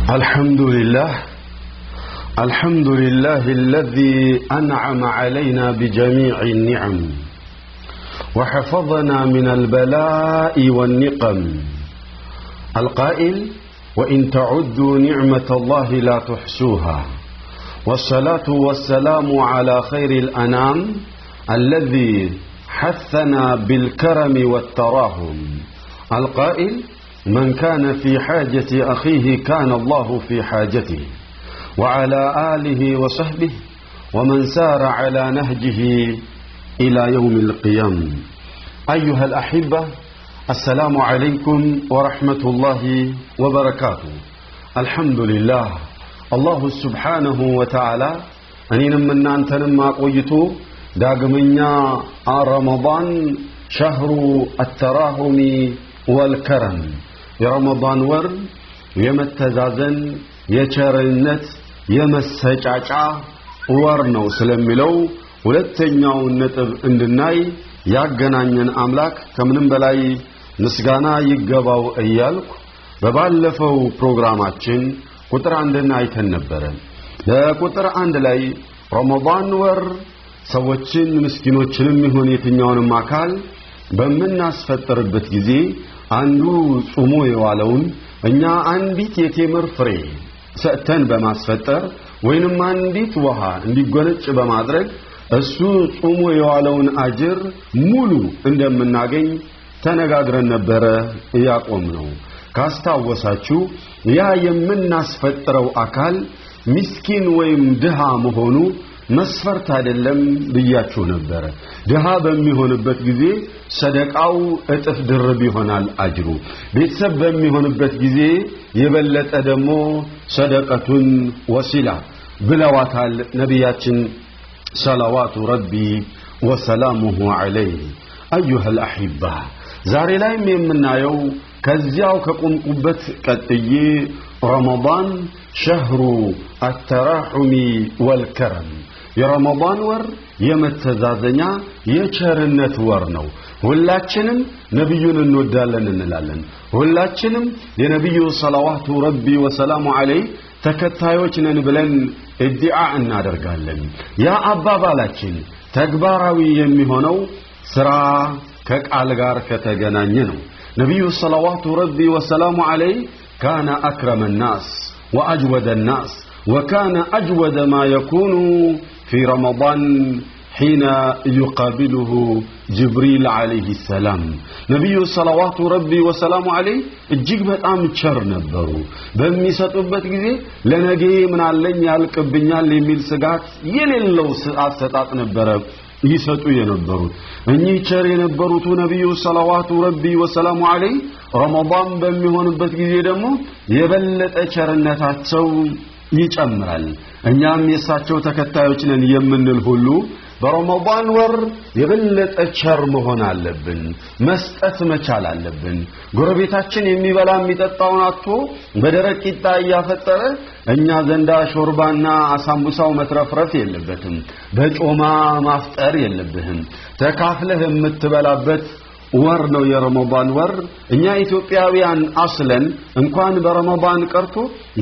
الحمد لله الذي أنعم علينا بجميع النعم وحفظنا من البلاء والنقم القائل وإن تعدوا نعمة الله لا تحصوها والصلاة والسلام على خير الأنام الذي حثنا بالكرم والتراحم القائل من كان في حاجة أخيه كان الله في حاجته وعلى آله وصحبه ومن سار على نهجه إلى يوم القيامة أيها الأحبة السلام عليكم ورحمة الله وبركاته الحمد لله الله سبحانه وتعالى أني من أنتنم قويتو داقمنا رمضان شهر التراحم والكرم የረመዳን ወር የመተዛዘን የቸርነት የመሰጫጫ ወር ነው ስለሚለው ሁለተኛው ነጥብ እንድናይ ያገናኘን አምላክ ከምንም በላይ ምስጋና ይገባው እያልኩ በባለፈው ፕሮግራማችን ቁጥር 1 አይተን ነበር። በቁጥር 1 ላይ ረመዳን ወር ሰዎችን ምስኪኖችንም ይሁን የትኛውንም አካል በመናስፈጥርበት ጊዜ አንዱ ጾሞ የዋለውን እኛ አንዲት የቴምር ፍሬ ሰጥተን በማስፈጠር ወይንም አንዲት ውሃ እንዲጎነጭ በማድረግ እሱ ጾሞ የዋለውን አጅር ሙሉ እንደምናገኝ ተነጋግረን ነበር። ያቆም ነው ካስታወሳችሁ ያ የምናስፈጥረው አካል ምስኪን ወይም ድሃ መሆኑ መስፈርት አይደለም ብያችሁ ነበር። ድሃ በሚሆንበት ጊዜ ሰደቃው እጥፍ ድርብ ይሆናል አጅሩ። ቤተሰብ በሚሆንበት ጊዜ የበለጠ ደግሞ ሰደቀቱን ወሲላ ብለዋታል ነቢያችን ሰለዋቱ ረቢ ወሰላሙሁ ዐለይሂ። አዩሃ አልአሂባ ዛሬ ላይም የምናየው ከዚያው ከቆምኩበት ቀጥዬ ረመዳን ሸህሩ አተራሑሚ ወልከረም የረመዳን ወር የመተዛዘኛ የቸርነት ወር ነው። ሁላችንም ነብዩን እንወዳለን እንላለን። ሁላችንም የነብዩ ሰለዋቱ ረቢ ወሰላሙ ዐለይሂ ተከታዮች ነን ብለን እድዓ እናደርጋለን። ያ አባባላችን ተግባራዊ የሚሆነው ስራ ከቃል ጋር ከተገናኘ ነው። ነብዩ ሰለዋቱ ረቢ ወሰላሙ ዐለይሂ ካነ አክረመ الناس وأجود الناس وكان أجود ما يكون في رمضان حين يقابله جبريل عليه السلام نبي صلوات ربي وسلام عليه እጅግ በጣም ቸር ነበሩ። በሚሰጡበት ጊዜ ለነገ ምን አለኝ ያልቅብኛል የሚል ስጋት የሌለው አሰጣጥ ነበረ ይሰጡ የነበሩት። እኚህ ቸር የነበሩት ነብዩ ሰለዋቱ ረቢ ወሰላሙ ዐለይሂ ረመዳን በሚሆንበት ጊዜ ደግሞ የበለጠ ቸርነታቸው ይጨምራል። እኛም የሳቸው ተከታዮች ነን የምንል ሁሉ በረመዳን ወር የበለጠ ቸር መሆን አለብን። መስጠት መቻል አለብን። ጎረቤታችን የሚበላ የሚጠጣውን አጥቶ በደረቅ ቂጣ ያፈጠረ እኛ ዘንዳ ሾርባና አሳምቡሳው መትረፍረፍ የለበትም። በጮማ ማፍጠር የለብህም። ተካፍለህ የምትበላበት ወር ነው የረመዳን ወር። እኛ ኢትዮጵያውያን አስለን እንኳን በረመዳን ቀርቶ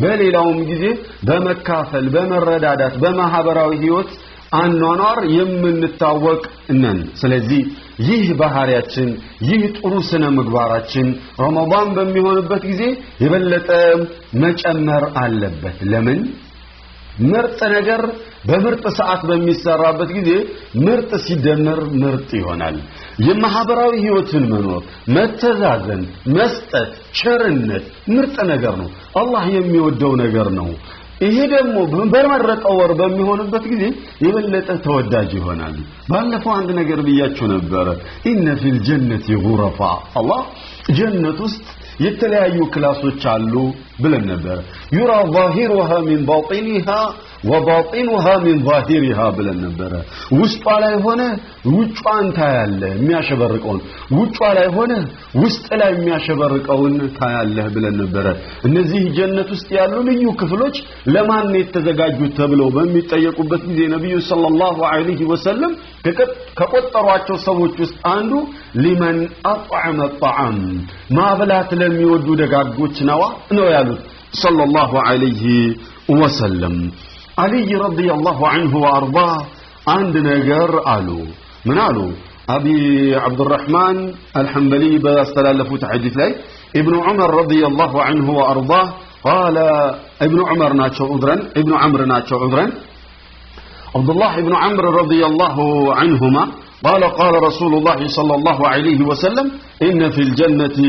በሌላውም ጊዜ በመካፈል በመረዳዳት በማህበራዊ ህይወት አኗኗር የምንታወቅ ነን። ስለዚህ ይህ ባህሪያችን ይህ ጥሩ ስነ ምግባራችን ረመዳን በሚሆንበት ጊዜ የበለጠ መጨመር አለበት። ለምን? ምርጥ ነገር በምርጥ ሰዓት በሚሰራበት ጊዜ ምርጥ ሲደመር ምርጥ ይሆናል። የማህበራዊ ህይወትን መኖር መተዛዘን መስጠት ቸርነት ምርጥ ነገር ነው። አላህ የሚወደው ነገር ነው። ይሄ ደግሞ በመረጠው ወር በሚሆንበት ጊዜ የበለጠ ተወዳጅ ይሆናል። ባለፈው አንድ ነገር ብያችሁ ነበር። ኢነ ፊል ጀነቲ ጉረፋ አላህ ጀነት ውስጥ የተለያዩ ክላሶች አሉ ብለን ነበር። ዩራ ዛሂሩሃ ሚን ባጢኒሃ ወባጢኑሃ ሚን ዛሂሪሃ ብለን ነበር። ውስጧ ላይ ሆነ ውጯን ታያለህ የሚያሸበርቀውን፣ ውጯ ላይ ሆነ ውስጥ ላይ የሚያሸበርቀውን ታያለህ ብለን ነበር። እነዚህ ጀነት ውስጥ ያሉ ልዩ ክፍሎች ለማን የተዘጋጁት ተብለው በሚጠየቁበት ጊዜ ነብዩ ሰለላሁ ዐለይሂ ወሰለም ከቆጠሯቸው ሰዎች ውስጥ አንዱ ሊመን አጥዓመ الطعام ማብላት ለሚወዱ ደጋጎች ነው ያሉት። صلى الله عليه وسلم. علي رضي الله عنه وأرضاه عندنا جر قالوا من قالوا أبي عبد الرحمن الحنبلي باستلالفوا حديث لي ابن عمر رضي الله عنه وأرضاه قال ابن عمر ناتشو عذرا ابن عمرو ناتشو عذرا عبد الله ابن عمرو رضي الله عنهما قال قال رسول الله صلى الله عليه وسلم إن في الجنة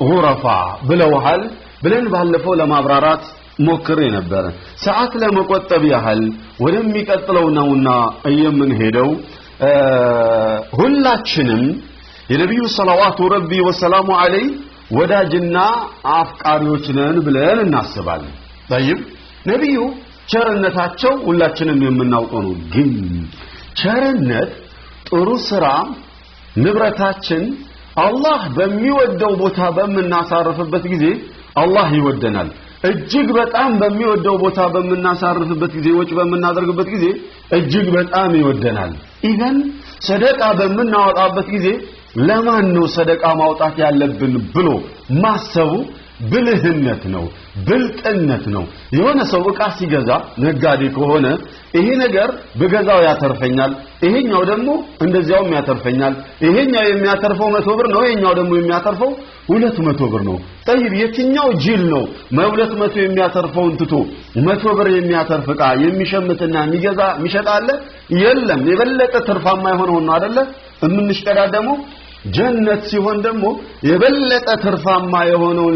غرفا بلوهل بلن بهالفو لما برارات موكرين نبره ساعات لما قطب يحل ولم يقتلوا نونا ايام من هدو ሁላችንም የነብዩ ሰለላሁ ረቢ ወሰላሙ ዐለይሂ ወዳጅና አፍቃሪዎች ነን ብለን እናስባለን። طيب ነብዩ ቸርነታቸው ሁላችንም የምናውቀው ነው። ግን ቸርነት ጥሩ ስራ ንብረታችን አላህ በሚወደው ቦታ በመናሳረፍበት ጊዜ አላህ ይወደናል። እጅግ በጣም በሚወደው ቦታ በመናሳረፍበት ጊዜ ወጭ በመናደርግበት ጊዜ እጅግ በጣም ይወደናል። ኢዘን ሰደቃ በመናወጣበት ጊዜ ለማን ነው ሰደቃ ማውጣት ያለብን ብሎ ማሰቡ ብልህነት ነው፣ ብልጥነት ነው። የሆነ ሰው ዕቃ ሲገዛ ነጋዴ ከሆነ ይሄ ነገር በገዛው ያተርፈኛል፣ ይሄኛው ደግሞ እንደዚያውም ያተርፈኛል፣ ይሄኛው የሚያተርፈው 100 ብር ነው፣ ይሄኛው ደግሞ የሚያተርፈው 200 ብር ነው። طيب የትኛው ጅል ነው 200 የሚያተርፈውን ትቶ 100 ብር የሚያተርፍ ዕቃ የሚሸምትና የሚገዛ የሚሸጣለ? የለም። የበለጠ ትርፋማ የሆነው ነው አይደለ እምንሽቀዳደመው። ጀነት ሲሆን ደግሞ የበለጠ ትርፋማ የሆነውን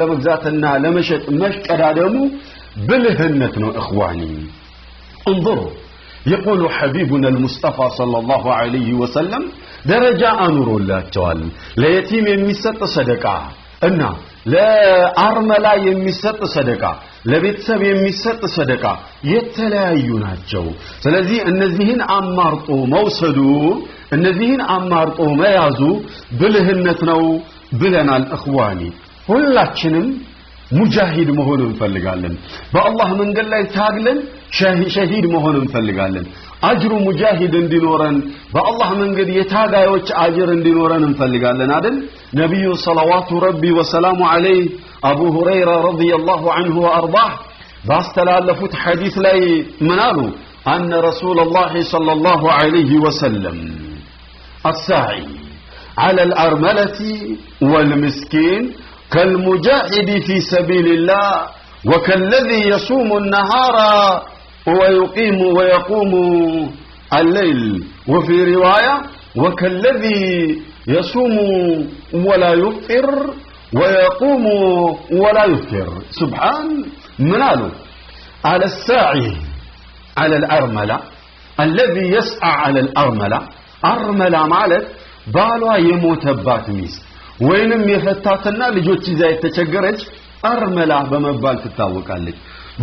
ለመግዛትና ለመሸጥ መሽቀዳደሙ ብልህነት ነው። اخواني انظروا يقول حبيبنا المصطفى صلى الله عليه وسلم درجة أنورላቸዋል ለየቲም የሚሰጥ ሰደቃ እና ለአርመላ የሚሰጥ ሰደቃ ለቤተሰብ የሚሰጥ ሰደቃ የተለያዩ ናቸው። ስለዚህ እነዚህን አማርጦ መውሰዱ እነዚህን አማርጦ መያዙ ብልህነት ነው ብለናል። اخواني ሁላችንም ሙጃሂድ መሆን እንፈልጋለን። በአላህ መንገድ ላይ ታግለን ሸሂድ መሆን እንፈልጋለን። አጅሩ ሙጃሂድ እንዲኖረን በአላህ መንገድ የታጋዮች አጅር እንዲኖረን እንፈልጋለን አይደል? ነብዩ ሰለላሁ ረቢ ወሰላሙ ዐለይሂ አቡ ሁረይራ ረዲየላሁ ዐንሁ ወአርዳህ ባስተላለፉት ሐዲስ ላይ ምን አሉ? አነ ረሱላላህ ሰለላሁ ዐለይሂ ወሰለም الساعي على الأرملة والمسكين كالمجاهد في سبيل الله وكالذي يصوم النهار ويقوم الليل وفي رواية وكالذي يصوم ولا يفطر ويقوم ولا يفطر. سبحان مناله على الساعي على الأرملة الذي يسعى على الأرملة አርመላ ማለት ባሏ የሞተባት ሚስት ወይንም የፈታትና ልጆች ይዛ የተቸገረች አርመላ በመባል ትታወቃለች።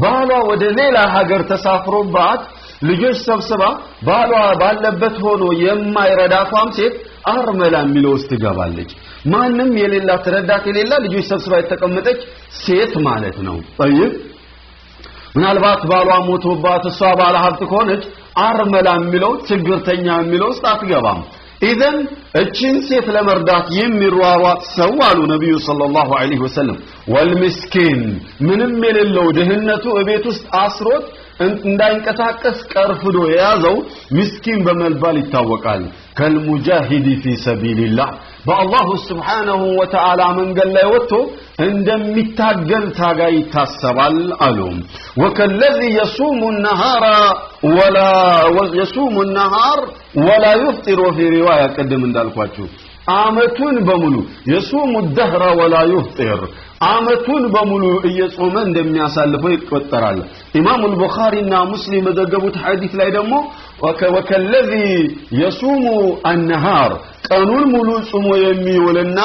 ባሏ ወደ ሌላ ሀገር ተሳፍሮባት ልጆች ሰብስባ ባሏ ባለበት ሆኖ የማይረዳቷም ሴት አርመላ የሚለው ውስጥ ትገባለች። ማንም የሌላት ረዳት የሌላ ልጆች ሰብስባ የተቀመጠች ሴት ማለት ነው። طيب ምናልባት ባሏ ሞቶባት እሷ ባለ ሀብት ከሆነች አርመላ የሚለው ችግርተኛ የሚለው ውስጥ አትገባም። ኢዘን እቺን ሴት ለመርዳት የሚሯሯጥ ሰው አሉ ነብዩ ሰለላሁ ዐለይሂ ወሰለም ወልምስኪን ምንም የሌለው ድህነቱ እቤት ውስጥ አስሮት እንዳይንቀሳቀስ ቀርፍዶ የያዘው ምስኪን በመባል ይታወቃል። ከልሙጃሂድ ፊ ሰቢልላህ በአላሁ ሱብሓነሁ ወተዓላ መንገድ ላይ ወጥቶ እንደሚታገል ታጋይ ይታሰባል አሉ። ወከለዚ የሱሙ النهار ولا يفطر في رواية قدم እንዳልኳችሁ አመቱን በሙሉ የሱሙ الدهر ولا يفطر አመቱን በሙሉ እየጾመ እንደሚያሳልፈው ይቆጠራል። ኢማሙ አልቡኻሪና ሙስሊም በዘገቡት ሐዲስ ላይ ደግሞ ወከለዚ የሱሙ النهار ቀኑን ሙሉ ጾሞ የሚውልና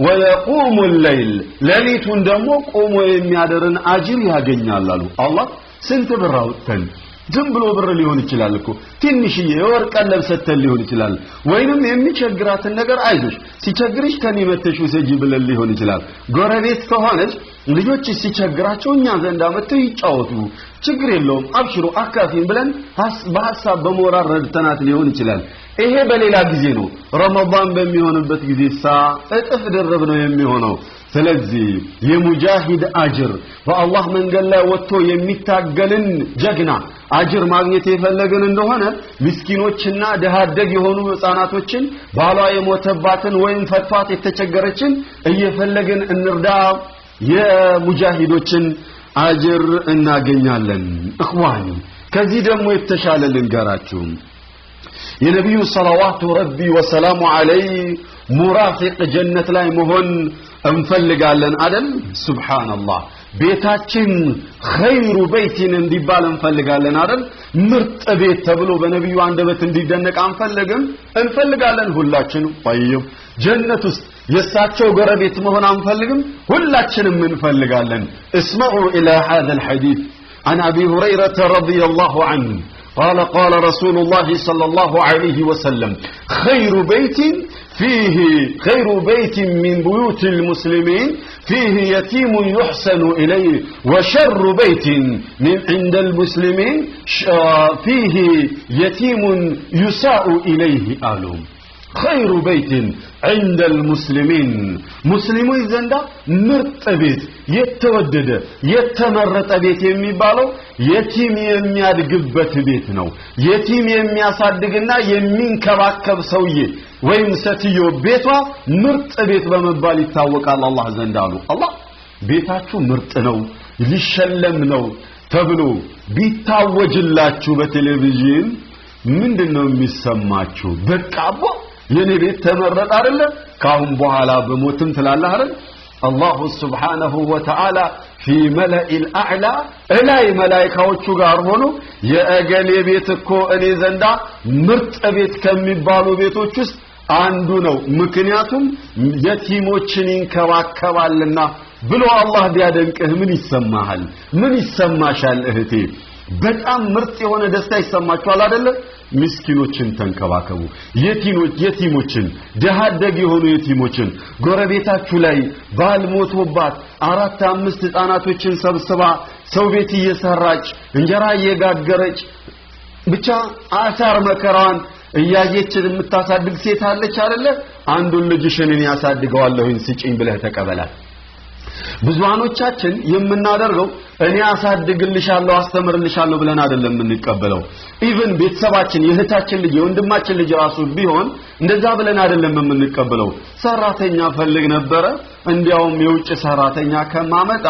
ወየቁሙ الليل ሌሊቱን ደግሞ ቆሞ የሚያደርን አጅር ያገኛል አሉ። አላህ ስንት ብር አውጥተን ዝም ብሎ ብር ሊሆን ይችላል እኮ ትንሽዬ የወርቅ ቀለብ ሰተን ሊሆን ይችላል። ወይንም የሚቸግራትን ነገር አይዞሽ ሲቸግርሽ ከኔ መተሽ ወሰጂ ብለን ሊሆን ይችላል። ጎረቤት ከሆነች ልጆች ሲቸግራቸው እኛ ዘንድ አመተው ይጫወቱ ችግር የለውም አብሽሩ አካፊን ብለን በሐሳብ በሞራል ረድተናት ሊሆን ይችላል። ይሄ በሌላ ጊዜ ነው። ረመዳን በሚሆንበት ጊዜ እጥፍ ድርብ ነው የሚሆነው። ስለዚህ የሙጃሂድ አጅር በአላህ መንገድ ላይ ወጥቶ የሚታገልን ጀግና አጅር ማግኘት የፈለግን እንደሆነ ምስኪኖችና ደሃደግ የሆኑ ህፃናቶችን ባሏ የሞተባትን ወይም ፈቷት የተቸገረችን እየፈለግን እንርዳ የሙጃሂዶችን አጅር እናገኛለን እخواني ከዚህ ደግሞ የተሻለ ልንገራችሁ የነብዩ ሰለዋቱ ረቢ ወሰላሙ ዐለይሂ ሙራፊቅ ጀነት ላይ መሆን እንፈልጋለን አይደል ሱብሃንአላህ ቤታችን ኸይሩ በይቲን እንዲባል እንፈልጋለን አይደል ምርጥ ቤት ተብሎ በነብዩ አንደበት እንዲደነቅ እንፈልጋለን ሁላችንም طيب ጀነት ውስጥ የሳቸው ጎረቤት መሆን አንፈልግም ሁላችንም እንፈልጋለን اسمعوا الى هذا الحديث عن ابي هريره رضي الله عنه قال رسول الله صلى الله عليه وسلم خير بيت من بيوت المسلمين فيه يتيم يحسن إليه وشر بيت من عند المسلمين فيه يتيم يساء إليه آلهم خير بيت عند المسلمين مسلمون زندا مرت بيت يتودد يتمرت بيت የሚባለው የቲም የሚያድግበት ቤት ነው የቲም የሚያሳድግና የሚንከባከብ ሰውዬ ወይም ሴትዮ ቤቷ ምርጥ ቤት በመባል ይታወቃል አላህ ዘንድ አሉ አላህ ቤታችሁ ምርጥ ነው ሊሸለም ነው ተብሎ ቢታወጅላችሁ በቴሌቪዥን ምንድነው የሚሰማችሁ በቃቦ የኔ ቤት ተመረጠ አይደለ ካሁን በኋላ በሞትም ትላለህ አይደል الله سبحانه وتعالى في ملأ الأعلى إلى ملائكዎቹ ጋር ሆኖ የእገሌ ቤት እኮ እኔ ዘንዳ ምርጥ ቤት ከሚባሉ ቤቶች ውስጥ አንዱ ነው ምክንያቱም የቲሞችን ይንከባከባልና ብሎ አላህ ቢያደንቅህ ምን ይሰማሃል ምን ይሰማሻል እህቴ በጣም ምርጥ የሆነ ደስታ ይሰማችኋል አይደለ ምስኪኖችን ተንከባከቡ የቲሞችን ደሃደግ የሆኑ የቲሞችን ጎረቤታችሁ ላይ ባልሞቶባት 4-5 ህፃናቶችን ሰብስባ ሰው ቤት እየሰራች እንጀራ እየጋገረች ብቻ አሳር መከራን እያየች የምታሳድግ ሴት አለች አይደለ አንዱን ልጅሽን እኔ ያሳድገዋለሁኝ ስጪኝ ብለህ ተቀበላት ብዙሃኖቻችን የምናደርገው እኔ አሳድግልሻለሁ አስተምርልሻለሁ ብለን አይደለም የምንቀበለው ኢቭን ቤተሰባችን የእህታችን ልጅ የወንድማችን ልጅ ራሱ ቢሆን እንደዛ ብለን አይደለም የምንቀበለው ሰራተኛ ፈልግ ነበረ እንዲያውም የውጭ ሰራተኛ ከማመጣ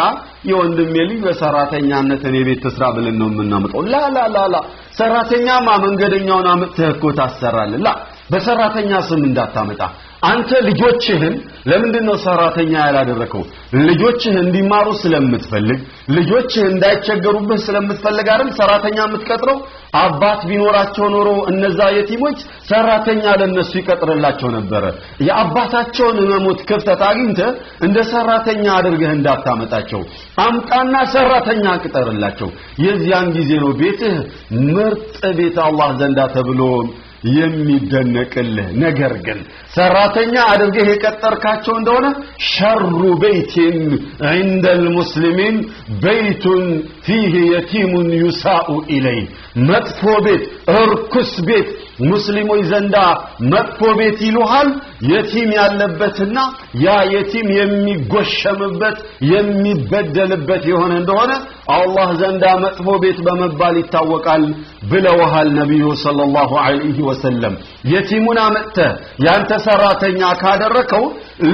የወንድሜ ልጅ በሰራተኛነት እኔ ቤት ተስራ ብለን ነው የምናመጣው ላ ሰራተኛማ መንገደኛውን አመጣህ እኮ ታሰራለህ ላ በሰራተኛ ስም እንዳታመጣ አንተ ልጆችህን ለምንድነው ሰራተኛ ያላደረከው ልጆችህ እንዲማሩ ስለምትፈልግ ልጆችህ እንዳይቸገሩብህ ስለምትፈልግ አይደል ሰራተኛ የምትቀጥረው አባት ቢኖራቸው ኖሮ እነዛ የቲሞች ሰራተኛ ለነሱ ይቀጥርላቸው ነበር የአባታቸውን መሞት ክፍተት አግኝተህ እንደ ሰራተኛ አድርገህ እንዳታመጣቸው አምጣና ሰራተኛ ቅጠርላቸው የዚያን ጊዜ ነው ቤትህ ምርጥ ቤት አላህ ዘንዳ ተብሎ የሚደነቅልህ ነገር ግን ሰራተኛ አድርገህ የቀጠርካቸው እንደሆነ ሸሩ በይቲን عند المسلمين بيت فيه يتيم يساء إليه መጥፎ ቤት እርኩስ ቤት ሙስሊሞች ዘንዳ መጥፎ ቤት ይሉሃል የቲም ያለበትና ያ የቲም የሚጎሸምበት የሚበደልበት የሆነ እንደሆነ አላህ ዘንዳ መጥፎ ቤት በመባል ይታወቃል ብለውሃል ነብዩ ሰለላሁ ዐለይሂ ወሰለም የቲሙን አመጣ ያንተ ሰራተኛ ካደረከው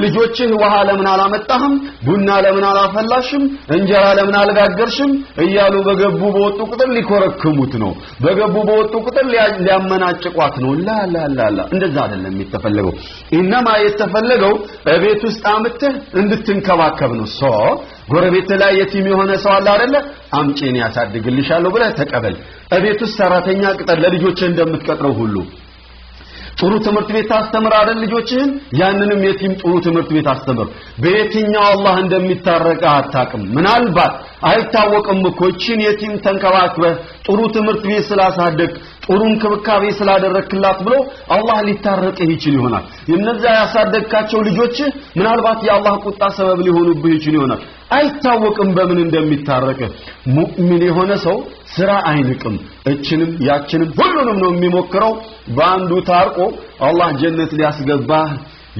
ልጆችህ ውሃ ለምን አላመጣህም ቡና ለምን አላፈላሽም እንጀራ ለምን አልጋገርሽም እያሉ በገቡ በወጡ ቁጥር ሊኮረክሙት ነው በገቡ በወጡ ቁጥር ሊያመናጭቋት ነው ላ እንደዛ አይደለም የተፈለገው ኢነማ የተፈለገው በቤት ውስጥ አመጣህ እንድትንከባከብ ነው ጎረቤት ላይ የቲም የሆነ ሰው አለ አይደለ አምጪኝ ያሳድግልሻለሁ ብለህ ተቀበል በቤት ውስጥ ሰራተኛ ቅጠር ለልጆችህ እንደምትቀጥረው ሁሉ ጥሩ ትምህርት ቤት አስተምር አይደል ልጆችህን ያንንም የቲም ጥሩ ትምህርት ቤት አስተምር በየትኛው አላህ እንደሚታረቅ አታውቅም ምናልባት አይታወቅም እኮ እቺን የቲም ተንከባክበህ ጥሩ ትምህርት ቤት ስላሳደግ ጥሩ እንክብካቤ ስላደረክላት ብሎ አላህ ሊታረቅህ ይችል ይሆናል እነዛ ያሳደግካቸው ልጆች ምናልባት የአላህ ቁጣ ሰበብ ሊሆኑብህ ይችል ይሆናል አይታወቅም በምን እንደሚታረቅ ሙእሚን የሆነ ሰው ስራ አይንቅም እችንም ያችንም ሁሉንም ነው የሚሞክረው በአንዱ ታርቆ አላህ ጀነት ሊያስገባህ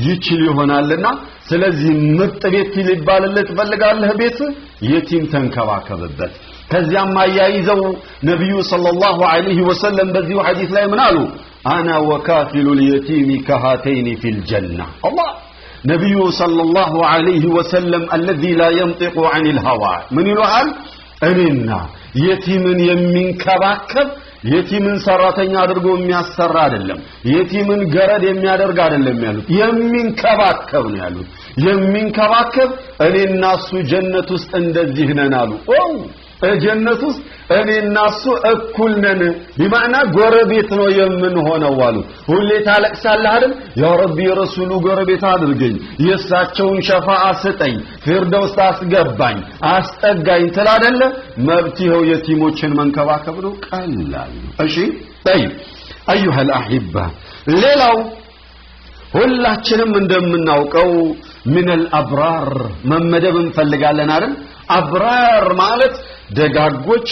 ይችል ይሆናልና ስለዚህ ምርጥ ቤት ሊባልለት ፈልጋለህ ቤት የቲም ተንከባከብበት ከዚያም አያይዘው ነብዩ ሰለላሁ ዐለይሂ ወሰለም በዚህ ሐዲስ ላይ ምን አሉ አና ወካፊሉ اليتيم كهاتين في الجنة الله ነብዩ ሰለላሁ ዐለይሂ ወሰለም الذي لا ينطق عن الهوى ምን ይሉሃል እኔና የቲምን የሚንከባከብ የቲምን ሰራተኛ አድርጎ የሚያሰራ አይደለም የቲምን ገረድ የሚያደርግ አይደለም ያሉት የሚንከባከብ ነው ያሉት የሚንከባከብ እኔና እሱ ጀነት ውስጥ እንደዚህ ነን አሉ ጀነት ውስጥ እኔና እሱ እኩል ነን بمعنى ጎረቤት ነው የምንሆነው አሉ ሁሌ ታለቅሳለህ አይደል ያ ረቢ ረሱሉ ጎረቤት አድርገኝ የሳቸውን ሸፋዓ ስጠኝ ፊርደውስ አስገባኝ አስጠጋኝ ትላደለ መብትው የቲሞችን መንከባከብ ነው ቀላል እሺ طيب ايها الاحبه ሌላው ሁላችንም እንደምናውቀው من الابرار መመደብ እንፈልጋለን አይደል አብራር ማለት ደጋጎች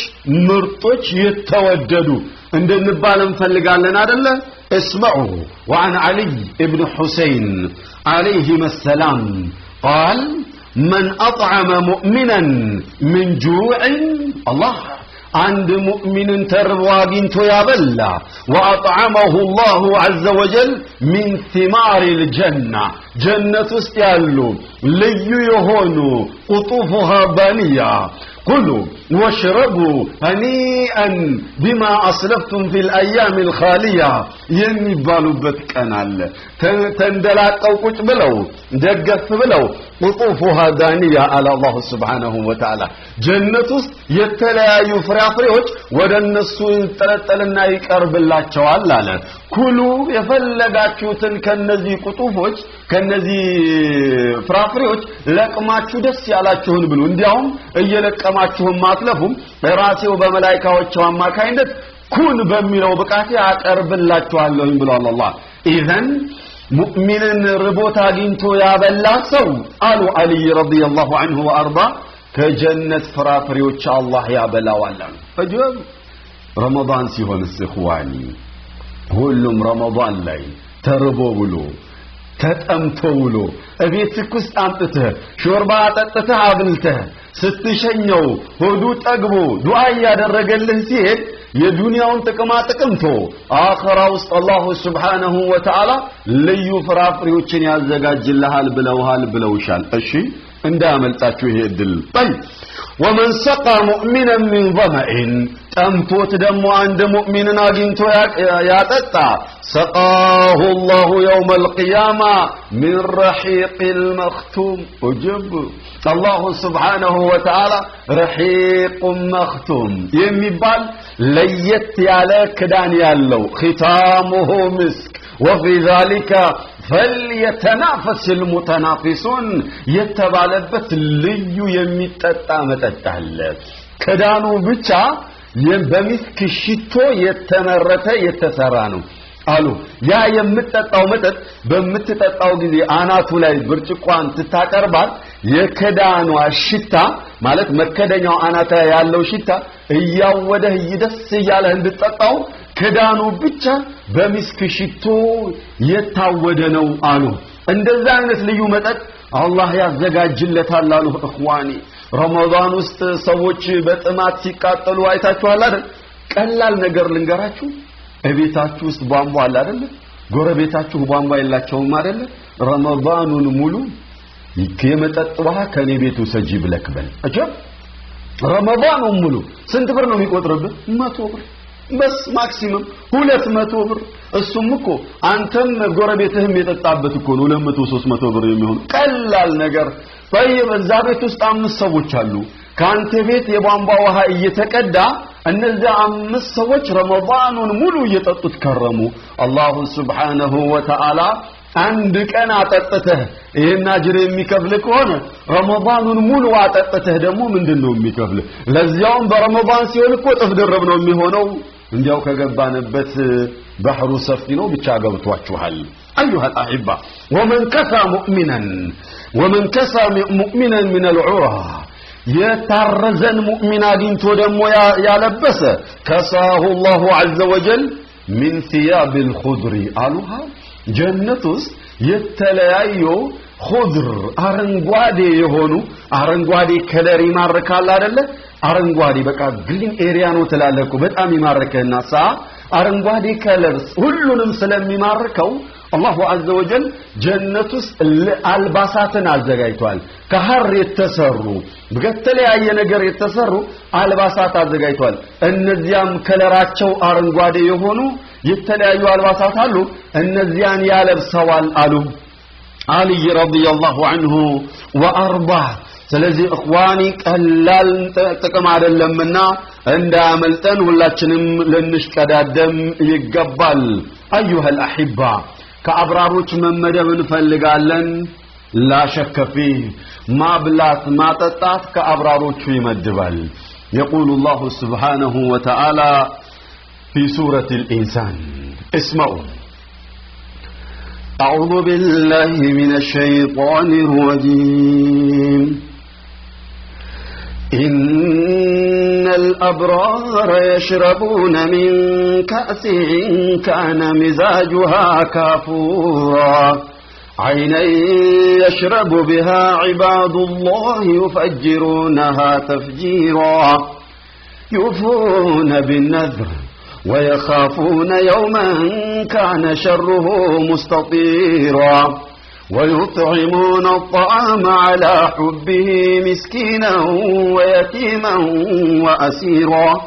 ምርጦች የተወደዱ እንደንባል እንፈልጋለን አይደለ اسمعوا وعن علي ابن حسين عليهما السلام قال من اطعم مؤمنا من جوع الله عند مؤمن ترواغنتو يابلا واطعمه الله عز وجل من ثمار الجنه جنة استيالو ليو يهونو قطوفها بانية كلوا واشربوا هنيئا بما أسلفتم في الأيام الخالية ينبالوا بتكنال تندلاقوا كوش بلو دقف بلو قطوفها دانية على الله سبحانه وتعالى جنة يتلايو فرافريوش ودنسو يتلتلنا يقرب الله شوال كلوا يفلقاتشوتن كنزي قطوفوش كنزي ፍራፍሬዎች ለቅማችሁ ደስ ያላችሁን ብሉ እንዲያውም እየለቀማችሁም ማትለፉም በራሴው በመላእክቶቹ አማካይነት ኩን በሚለው በቃቴ አቀርብላችኋለሁ ብሏል አላህ ኢዘን ሙእሚንን ርቦት አግኝቶ ያበላ ሰው አሉ አሊ ረዲየላሁ ዐንሁ ወአርዳ ከጀነት ፍራፍሬዎች አላህ ያበላዋል አጀብ ረመዳን ሲሆን እኽዋኒ ሁሉም ረመዳን ላይ ተርቦ ብሎ ተጠምቶውሎ እቤትክ ውስጥ አምጥተህ ሾርባ አጠጥተህ አብልተህ ስትሸኘው ሆዱ ጠግቦ ዱዓ ያደረገልህ ሲሄድ የዱንያውን ጥቅማ ጥቅምቶ አኺራ ውስጥ አላህ Subhanahu Wa Ta'ala ልዩ ፍራፍሬዎችን ያዘጋጅልሃል ብለውሻል እሺ እንዳመልጣችሁ ይሄ ድል طيب ومن سقى مؤمنا من ظمأ تمتوت دمو عند مؤمن አግኝቶ ያጠጣ سقاه الله يوم القيامة من رحيق المختوم أجب الله سبحانه وتعالى رحيق مختوم يمبال ليت على كدان يالو ختامه مسك وفي ذلك فليتنافس المتنافسون يتبالبت ልዩ የሚጠጣ መጠጥ አለ ከዳኑ ብቻ በሚስክ ሽቶ የተመረተ የተሰራ ነው አሉ ያ የምትጠጣው መጠጥ በምትጠጣው ጊዜ አናቱ ላይ ብርጭቋን ትታቀርባት የከዳኗ ሽታ ማለት መከደኛው አናታ ያለው ሽታ እያወደህ ይደስ ያለህ እንድትጠጣው ከዳኑ ብቻ በሚስክ ሽቶ የታወደ ነው አሉ እንደዛ አይነት ልዩ መጠጥ አላህ ያዘጋጅለታል አሉ እኽዋኒ ረመዳን ውስጥ ሰዎች በጥማት ሲቃጠሉ አይታችኋል አይደል ቀላል ነገር ልንገራችሁ እቤታችሁ ውስጥ ቧንቧ አለ አይደል ጎረቤታችሁ ቧንቧ የላቸውም አይደል ረመዳኑን ሙሉ የመጠጥ ውሃ ከኔ ቤቱ ሰጂ ብለክ በል አጀብ ረመዳኑን ሙሉ ስንት ብር ነው የሚቆጥርብህ 100 ብር በስ ማክሲመም 200 ብር እሱም እኮ አንተም ጎረቤትህም የጠጣበት እኮ ነው 200 300 ብር የሚሆን ቀላል ነገር طيب እዛ ቤት ውስጥ 5 ሰዎች አሉ ካንተ ቤት የቧንቧ ውሃ እየተቀዳ እነዚህ 5 ሰዎች ረመዳኑን ሙሉ እየጠጡት ከረሙ አላሁ Subhanahu Wa Ta'ala አንድ ቀን አጠጥተህ ይሄን አጅር የሚከፍል ከሆነ ረመዳኑን ሙሉ አጠጥተህ ደግሞ ምንድነው የሚከፍል ለዚያውም በረመዳን ሲሆን እኮ ጥፍ ድርብ ነው የሚሆነው እንዲያው ከገባንበት ባህሩ ሰፊ ነው ብቻ ገብቷችኋል ايها الاحبه ومن كسى مؤمنا من العرى يترزن مؤمنا دينتو دمو يالبس كساه الله عز وجل من ثياب الخضر قالوها جنتس የተለያዩ خضر አረንጓዴ የሆኑ አረንጓዴ ከለር ይማርካል አይደለ አረንጓዴ በቃ ግሪን ኤሪያ ነው ተላለኩ በጣም ይማርከና አረንጓዴ ከለር ሁሉንም ስለሚማርከው አላሁ አዘ ወጀል ጀነት ውስጥ አልባሳትን አዘጋጅቷል ከሐር የተሰሩ በተለያየ ነገር የተሰሩ አልባሳት አዘጋጅቷል እነዚያም ከለራቸው አረንጓዴ የሆኑ የተለያዩ አልባሳት አሉ እነዚያን ያለብሰዋል አሉ علي رضي الله عنه وارضاه ስለዚህ اخواني ቀላል ጥቅም አይደለምና እንዳመልጠን ሁላችንም ለንሽቀዳደም ይገባል ايها الاحبه ከአብራሮች መመደብ እንፈልጋለን لا شك فيه ማብላት ማጠጣት ከአብራሮቹ ይመድባል يقول الله سبحانه وتعالى في سورة الإنسان اسمعوا أعوذ بالله من الشيطان الرجيم إن الأبرار يشربون من كأس كان مزاجها كافورا عينا يشرب بها عباد الله يفجرونها تفجيرا يوفون بالنذر ويخافون يوما كان شره مستطيرا ويطعمون الطعام على حبه مسكينا ويتيما وأسيرا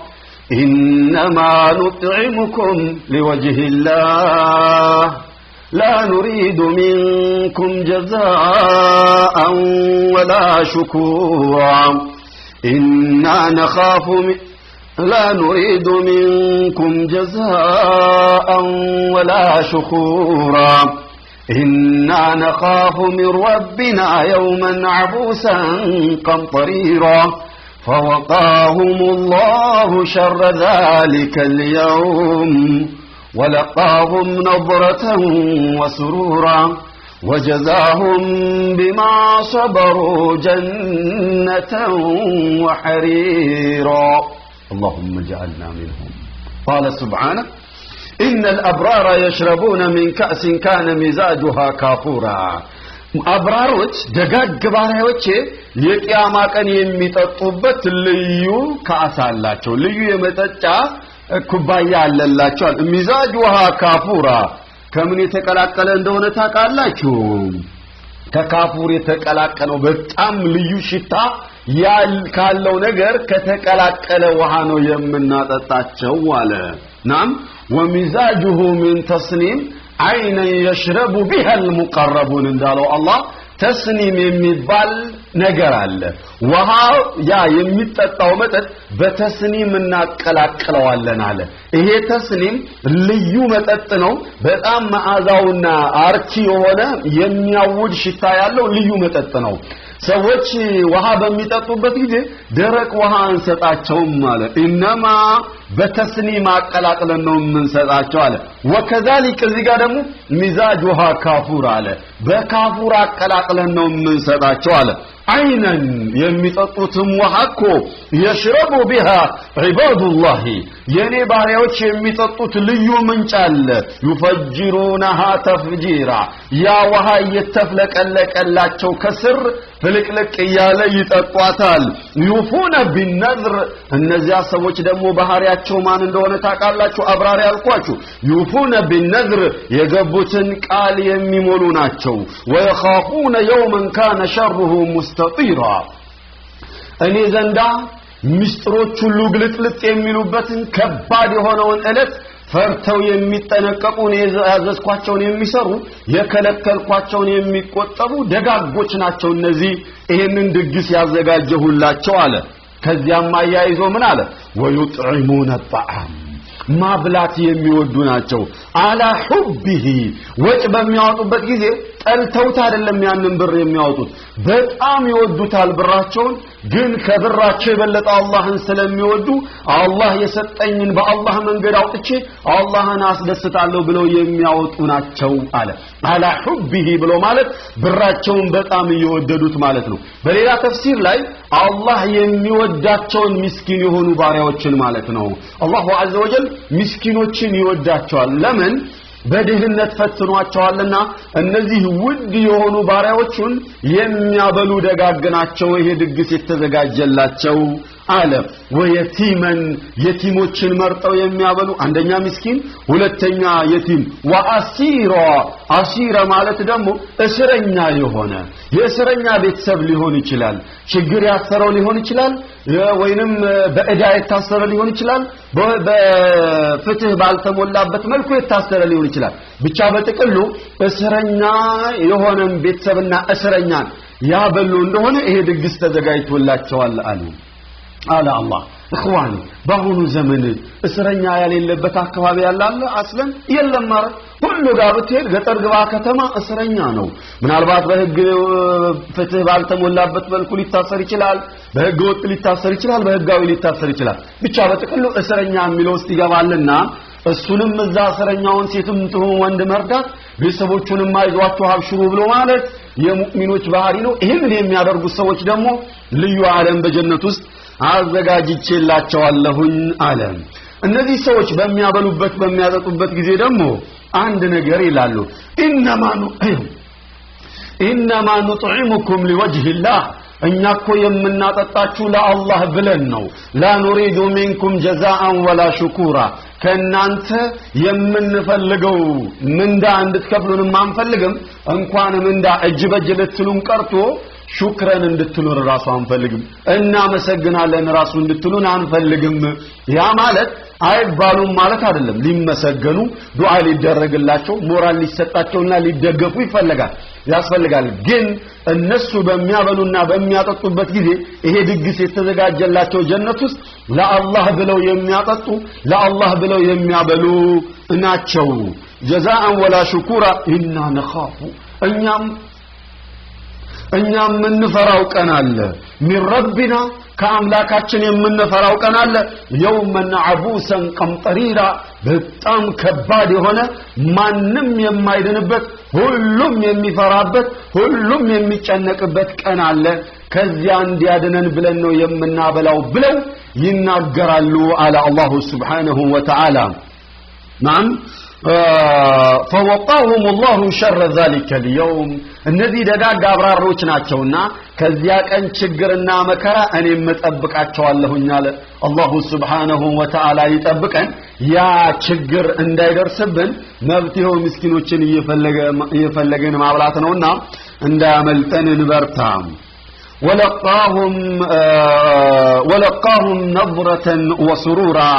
إنما نطعمكم لوجه الله لا نريد منكم جزاء ولا شكورا إنا نخاف لا نريد منكم جزاء ولا شكورا إنا نخاف من ربنا يوما عبوسا قمطريرا فوقاهم الله شر ذلك اليوم ولقاهم نظرة وسرورا وجزاهم بما صبروا جنة وحريرا اللهم اجعلنا منهم قال سبحانه إن الأبرار يشربون من كأس كان مزاجها كافورا أبراروች ደጋግ ባሪያዎች የቂያማ ቀን የሚጠጡበት ልዩ ካሳ አላቸው ልዩ የመጠጫ ኩባያ አለላቸው ሚዛጁሃ ካፉራ ከምን የተቀላቀለ እንደሆነ ታውቃላችሁ ከካፉር የተቀላቀለው በጣም ልዩ ሽታ ካለው ነገር ከተቀላቀለ ውሃ ነው የምናጠጣቸው አለ ናም ومزاجه من تسنيم عينا يشرب بها المقربون እንዳለው አላህ ተስኒም የሚባል ነገር አለ ውሃ ያ የሚጠጣው መጠጥ በተስኒም እናቀላቅለዋለን አለ ይሄ ተስኒም ልዩ መጠጥ ነው በጣም መዓዛውና አርኪ የሆነ የሚያውድ ሽታ ያለው ልዩ መጠጥ ነው ሰዎች ውሃ በሚጠጡበት ጊዜ ደረቅ ውሃ አንሰጣቸውም ማለት ኢነማ በተስኒም አቀላቅለን ነው የምንሰጣቸው አለ ወከዛሊክ እዚህ ጋር ደግሞ ሚዛጁሃ ካፉር አለ በካፉር አቀላቅለን ነው የምንሰጣቸው አለ አይነን የሚጠጡትም ውሃ እኮ የሽረቡ ቢሃ ዒባዱላህ የኔ ባሪያዎች የሚጠጡት ልዩ ምንጭ አለ ይፈጅሩነሃ ተፍጂራ ያ ውሃ እየተፍለቀለቀላቸው ከስር ፍልቅልቅ እያለ ይጠጧታል ዩፉነ ቢነዝር እነዚያ ሰዎች ደግሞ ባህሪያቸው ማን እንደሆነ ታውቃላችሁ አብራሪ አልኳችሁ ዩፉነ ቢነዝር የገቡትን ቃል የሚሞሉ ናቸው ወይኻፉነ የውመን ካነ ሸርሁ ሙስተጢራ እኔ ዘንዳ ምስጥሮች ሁሉ ግልጥልጥ የሚሉበትን ከባድ የሆነውን ዕለት ፈርተው የሚጠነቀቁን ያዘዝኳቸውን የሚሰሩ የከለከልኳቸውን የሚቆጠቡ ደጋጎች ናቸው እነዚህ ይሄንን ድግስ ያዘጋጀሁላቸው አለ ከዚያም አያይዞ ምን አለ ወይጥዒሙነ الطعام ማብላት የሚወዱ ናቸው አላ ሁብህ ወጭ በሚያወጡበት ጊዜ ጠልተውት አይደለም ያንን ብር የሚያወጡት በጣም ይወዱታል ብራቸውን ግን ከብራቸው የበለጠ አላህን ስለሚወዱ አላህ የሰጠኝን በአላህ መንገድ አውጥቼ አላህን አስደስታለሁ ብለው የሚያወጡ ናቸው አለ አላ ሁብህ ብሎ ማለት ብራቸውን በጣም እየወደዱት ማለት ነው በሌላ ተፍሲር ላይ አላህ የሚወዳቸውን ምስኪን የሆኑ ባሪያዎችን ማለት ነው አላሁ ዐዘ ወጀል ምስኪኖችን ይወዳቸዋል ለምን በድህነት ፈትኗቸዋልና እነዚህ ውድ የሆኑ ባሪያዎቹን የሚያበሉ ደጋግናቸው ይሄ ድግስ የተዘጋጀላቸው አለ ወየቲመን የቲሞችን መርጠው የሚያበሉ አንደኛ ምስኪን ሁለተኛ የቲም ወአሲራ አሲራ ማለት ደግሞ እስረኛ የሆነ የእስረኛ ቤተሰብ ሊሆን ይችላል ችግር ያሰረው ሊሆን ይችላል ወይንም በእዳ የታሰረ ሊሆን ይችላል በፍትህ ባልተሞላበት መልኩ የታሰረ ሊሆን ይችላል ብቻ በጥቅሉ እስረኛ የሆነን ቤተሰብና እስረኛን ያበሉ እንደሆነ ይሄ ድግስ ተዘጋጅቶላቸዋል አሉ على الله اخواني በአሁኑ ዘመን እስረኛ ያሌለበት አካባቢ ያላለ አስለን የለም ማለት ሁሉ ጋር ብትሄድ ገጠር ግባ ከተማ እስረኛ ነው ምናልባት በህግ ፍትህ ባልተሞላበት መልኩ ሊታሰር ይችላል በህግ ወጥ ሊታሰር ይችላል በህጋዊ ሊታሰር ይችላል ብቻ በጥቅሉ እስረኛ የሚለው ውስጥ ይገባልና እሱንም እዛ እስረኛውን ሴትም ትሁን ወንድ መርዳት ቤተሰቦቹንም አይዟችሁ አብሽሩ ብሎ ማለት የሙእሚኖች ባህሪ ነው ይሄን የሚያደርጉ ሰዎች ደግሞ ልዩ ዓለም በጀነት ውስጥ አዘጋጅቼላቸዋለሁኝ አለ እነዚህ ሰዎች በሚያበሉበት በሚያጠጡበት ጊዜ ደግሞ አንድ ነገር ይላሉ ኢንማ ኑጥዒሙኩም ሊወጅህ الله እኛኮ የምናጠጣችሁ ለአላህ ብለን ነው ላ ኑሪዱ ሚንኩም ጀዛአን ወላ ሹኩራ ከናንተ የምንፈልገው ምንዳ እንድትከፍሉን ማንፈልግም እንኳን ምንዳ እጅ በእጅ ልትሉን ቀርቶ ሹክረን እንድትሉን ራሱ አንፈልግም እና መሰግናለን ራሱ እንድትሉን አንፈልግም ያ ማለት አይባሉም ማለት አይደለም ሊመሰገኑ ዱዓ ሊደረግላቸው ሞራል ሊሰጣቸውና ሊደገፉ ያስፈልጋል ግን እነሱ በሚያበሉና በሚያጠጡበት ጊዜ ይሄ ድግስ የተዘጋጀላቸው ጀነት ውስጥ ለአላህ ብለው የሚያጠጡ ለአላህ ብለው የሚያበሉ ናቸው ጀዛአን ወላ ሹኩራ ኢና ነኻፉ እኛም የምንፈራው ቀን አለ ሚን ረቢና ከአምላካችን የምንፈራው ቀን አለ የውመን አቡሰን ቀምጠሪራ በጣም ከባድ የሆነ ማንም የማይድንበት ሁሉም የሚፈራበት ሁሉም የሚጨነቅበት ቀን አለ ከዚያ እንዲያድነን ብለን ነው የምናበላው ብለው ይናገራሉ አለ አላሁ ሱብሓነሁ ወተዓላ ናም فوقاهم الله شر ذلك اليوم እነዚህ ደጋግ አብራሮች ናቸውና ከዚያ ቀን ችግርና መከራ እኔም መጠብቃቸዋለሁኝ አለ አላሁ ሱብሓነሁ ወተዓላ ይጠብቀን ያ ችግር እንዳይደርስብን መብትው ምስኪኖችን እየፈለገን ማብላት ነውና እንዳያመልጠን እንበርታ ولقاهم نظرة وسرورا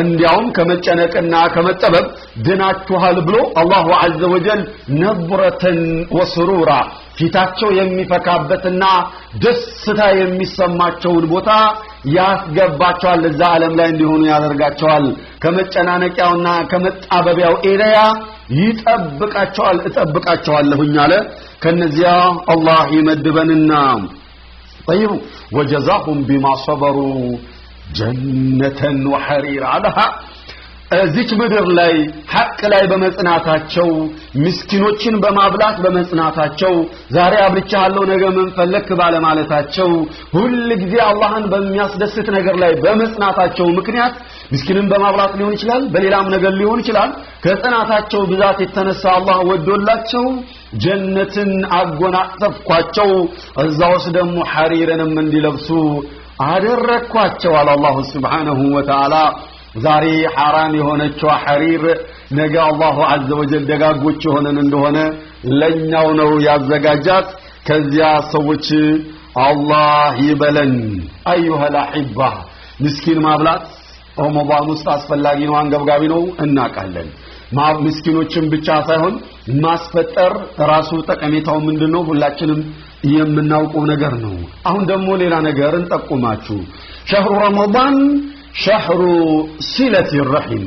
እንዲያውም ከመጨነቅና ከመጠበብ ድናችኋል ብሎ አላሁ ዐዘ ወጀል ነብረተን ወስሩራ ፊታቸው የሚፈካበትና ደስታ የሚሰማቸውን ቦታ ያስገባቸዋል እዛ ዓለም ላይ እንዲሆኑ ያደርጋቸዋል ከመጨናነቂያውና ከመጣበቢያው ኤሪያ እጠብቃቸዋለሁኝ አለ ከነዚያ አላህ ይመድበንና طيب وجزاهم بما صبروا جنة وحرير علىها እዚች ምድር ላይ ሐቅ ላይ በመጽናታቸው ምስኪኖችን በማብላት በመጽናታቸው ዛሬ አብልቻለሁ ነገ ምን ፈለክ ባለማለታቸው ሁሉ ጊዜ አላህን በሚያስደስት ነገር ላይ በመጽናታቸው ምክንያት ምስኪንን በማብላት ሊሆን ይችላል በሌላም ነገር ሊሆን ይችላል ከጽናታቸው ብዛት የተነሳ አላህ ወዶላቸው ጀነትን አጎናጸፍኳቸው እዛውስ ደግሞ ሐሪርንም እንዲለብሱ አደረኳቸው አላህ Subhanahu Wa Ta'ala ዛሬ حرام የሆነችው ሐሪር ነገ አላሁ عز وجل ደጋጎች ሆነን እንደሆነ ለኛው ነው ያዘጋጃት ከዚያ ሰዎች አላህ ይበለን አዩሃ الأحبة ምስኪን ማብላት ረመዳን ውስጥ አስፈላጊ ነው አንገብጋቢ ነው እናቃለን ምስኪኖችን ብቻ ሳይሆን ማስፈጠር ራሱ ጠቀሜታው ምንድነው ሁላችንም የምናውቀው ነገር ነው አሁን ደግሞ ሌላ ነገር እንጠቁማችሁ شهر رمضان شهر صلة الرحم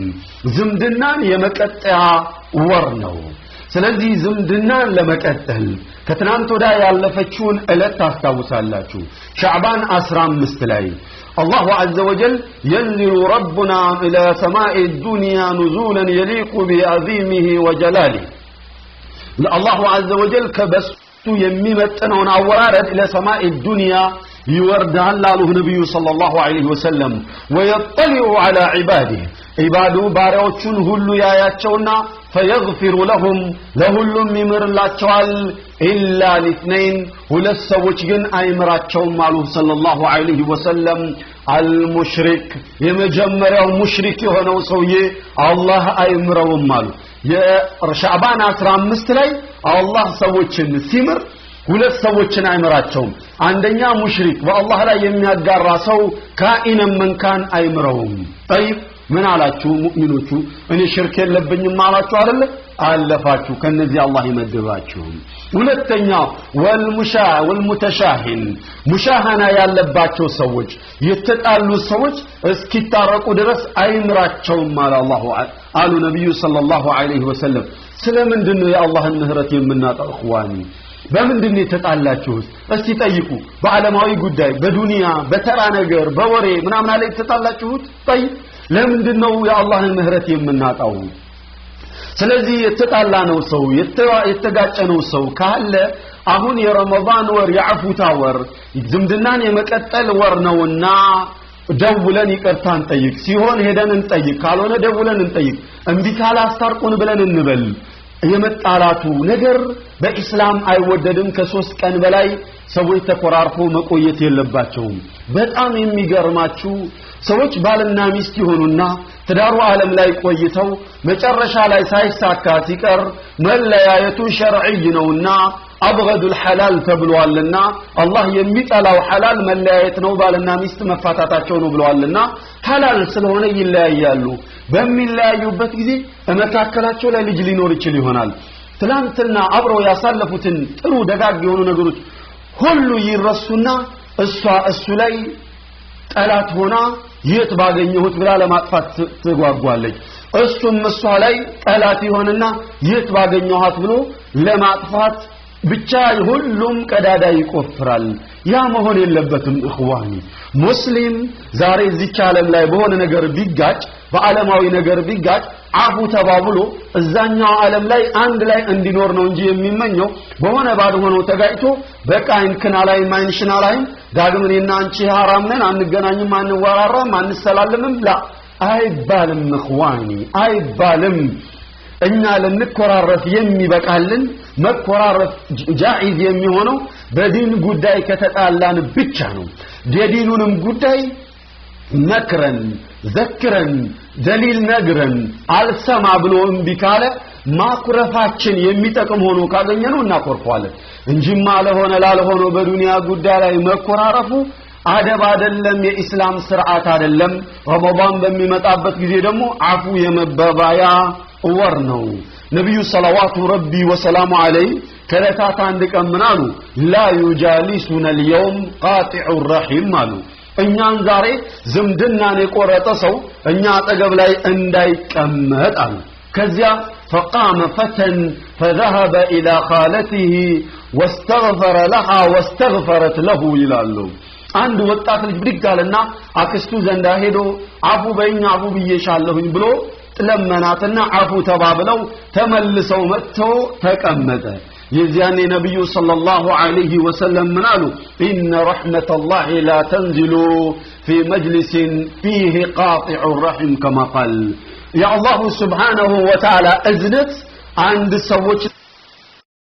ዝምድናን የመቀጠያ ወር ነው ስለዚህ ዝምድናን ለመቀጠል ከትናንት ወዳ ያለፈችውን እለት ታስታውሳላችሁ ሻዕባን 15 ላይ الله عز وجل ينزل ربنا إلى سماء الدنيا نزولا يليق بعظيمه وجلاله الله عز وجل كبسط يميمتنون أورارد إلى سماء الدنيا يورد الله نبي صلى الله عليه وسلم ويطلع على عباده ኢባዱ ባሪያዎቹን ሁሉ ያያቸውና فيغفر لهم ለሁሉም ይምርላቸዋል ኢላ ሊትነይን ሁለት ሰዎች ግን አይምራቸውም አሉ ሰለላሁ ዐለይሂ ወሰለም አልሙሽሪክ የመጀመሪያው ሙሽሪክ የሆነው ሰውዬ አላህ አይምረውም አሉ የሻዕባን 15 ላይ አላህ ሰዎችን ሲምር ሁለት ሰዎችን አይምራቸውም አንደኛ ሙሽሪክ በአላህ ላይ የሚያጋራ ሰው ካኢነን መንካን አይምረውም طيب ምን አላችሁ ሙእሚኖቹ እኔ ሽርክ የለብኝም አላችሁ አይደል አለፋችሁ ከነዚህ አላህ ይመድባችሁ ሁለተኛ ወልሙተሻሂን ሙሻሃና ያለባቸው ሰዎች የተጣሉ ሰዎች እስኪታረቁ ድረስ አይምራቸውም አላህ አሉ ነብዩ ሰለላሁ ዐለይሂ ወሰለም ስለምንድነው የአላህን ምህረት የምናጣው እخواني በምንድነው የተጣላችሁት እስቲ ጠይቁ በዓለማዊ ጉዳይ በዱንያ በተራ ነገር በወሬ ምናምን ላይ ተጣላችሁት طيب ለምንድነው የአላህን ምህረት የምናጣው ስለዚህ የተጣላነው ሰው የተጋጨነው ሰው ካለ አሁን የረመዳን ወር የአፉታ ወር ዝምድናን የመቀጠል ወር ነውና ደውለን ይቅርታን ጠይቅ ሲሆን ሄደን እንጠይቅ ካልሆነ ደውለን እንጠይቅ እንቢ ካላስታርቁን ብለን እንበል የመጣላቱ ነገር በእስላም አይወደድም ከ3 ቀን በላይ ሰዎች ተቆራርፎ መቆየት የለባቸውም በጣም የሚገርማችሁ ሰዎች ባልና ሚስት ይሆኑና ትዳሩ ዓለም ላይ ቆይተው መጨረሻ ላይ ሳይሳካ ሲቀር መለያየቱ ሸርዒ ነውና አብገዱል ሐላል ተብሏልና አላህ የሚጠላው ሐላል መለያየት ነው ባልና ሚስት መፋታታቸው ነው ብለዋልና ሐላል ስለሆነ ይለያያሉ በሚለያዩበት ጊዜ በመካከላቸው ላይ ልጅ ሊኖር ይችላል ይሆናል ትላንትና አብረው ያሳለፉትን ጥሩ ደጋግ የሆኑ ነገሮች ሁሉ ይረሱና እሱ ላይ ጠላት ሆና የት ባገኘሁት ብላ ለማጥፋት ትጓጓለች እሱም እሷ ላይ ጠላት ይሆንና የት ባገኘኋት ብሎ ለማጥፋት ብቻ ሁሉም ቀዳዳ ይቆፍራል ያ መሆን የለበትም እخواني ሙስሊም ዛሬ እዚህ ዓለም ላይ በሆነ ነገር ቢጋጭ በዓለማዊ ነገር ቢጋጭ አፉ ተባብሎ እዛኛው ዓለም ላይ አንድ ላይ እንዲኖር ነው እንጂ የሚመኘው በሆነ ባልሆነው ተጋጭቶ በቃ እንከና ላይ ማይንሽና ላይ ዳግም እኔና አንቺ حرام ነን አንገናኝም አንወራራም አንሰላለምም ላ አይባልም እخواني አይባልም እኛ ለንኮራረፍ የሚበቃልን መኮራረፍ ጃኢዝ የሚሆነው በዲን ጉዳይ ከተጣላን ብቻ ነው የዲኑንም ጉዳይ መክረን ዘክረን ደሊል ነግረን አልሰማ ብሎ እምቢ ካለ ማኩረፋችን የሚጠቅም ሆኖ ካገኘነው እናኮርፋለን እንጂማ ለሆነ ላልሆነ በዱንያ ጉዳይ ላይ መኮራረፉ አደብ አይደለም የኢስላም ስርዓት አይደለም ረመዳን በሚመጣበት ጊዜ ደግሞ አፉ የመባባያ ወር ነው ነብዩ ሰለላሁ ረቢ ወሰላሙ ዐለይሂ ከለታት አንድ ቀን ምናሉ ላ yujalisuna اليوم قاطع الرحم አሉ እኛን ዛሬ ዝምድናን የቆረጠ ሰው እኛ አጠገብ ላይ እንዳይቀመጥ አሉ ከዚያ فقام فتى فذهب الى خالته واستغفر لها واستغفرت له ይላሉ አንድ ወጣት ልጅ ብድጋልና አክስቱ ዘንዳ ሄዶ አፉ በእኛ አፉ ብዬሻለሁኝ ብሎ ለመናትና አፉ ተባብለው ተመልሰው መጥተው ተቀመጠ የዚያኔ ነብዩ ሰለላሁ ዐለይሂ ወሰለም ምናሉ ኢነ ረሕመተላሂ ላ ተንዚሉ ፊ መጅሊስ ፊህ ቃጢዑ الرحم كما قال ያ አላህ ሱብሓነሁ ወተዓላ እዝነት አንድ ሰዎች